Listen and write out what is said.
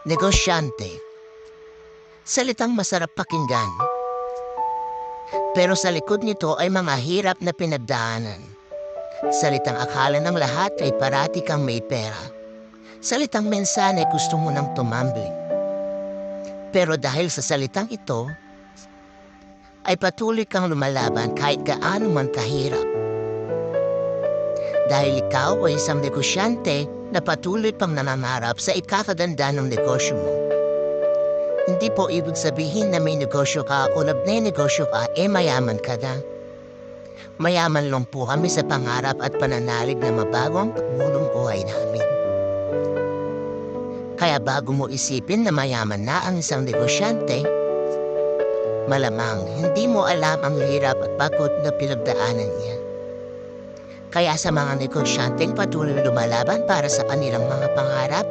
Negosyante. Salitang masarap pakinggan. Pero sa likod nito ay mga hirap na pinagdaanan. Salitang akala ng lahat ay parati kang may pera. Salitang mensahe gusto mo nang tumambling. Pero dahil sa salitang ito, ay patuloy kang lumalaban kahit gaano man kahirap. Dahil ikaw ay isang negosyante na patuloy pang nanangarap sa ikakaganda ng negosyo mo. Hindi po ibig sabihin na may negosyo ka o nagnenegosyo ka mayaman ka na. Mayaman lang po kami sa pangarap at pananalig na mabago ang pagmulong buhay namin. Kaya bago mo isipin na mayaman na ang isang negosyante, malamang hindi mo alam ang hirap at pagod na pinagdaanan niya. Kaya sa mga negosyanteng patuloy lumalaban para sa kanilang mga pangarap,